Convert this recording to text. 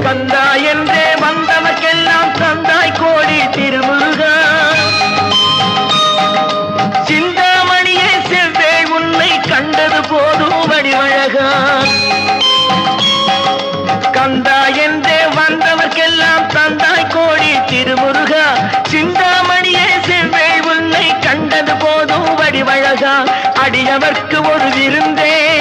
கந்தா என்றே வந்தவர்க்கெல்லாம் தந்தாய் கோடி திருமுருகா. சிந்தாமணியே செவ்வே உன்னை கண்டது போதும் வடிவழகா. கந்தா என்றே வந்தவர்க்கெல்லாம் தந்தாய் கோடி திருமுருகா. சிந்தாமணியே செவ்வே உன்னை கண்டது போதும் வடிவழகா. அடியவர்க்கு ஒரு விருந்தே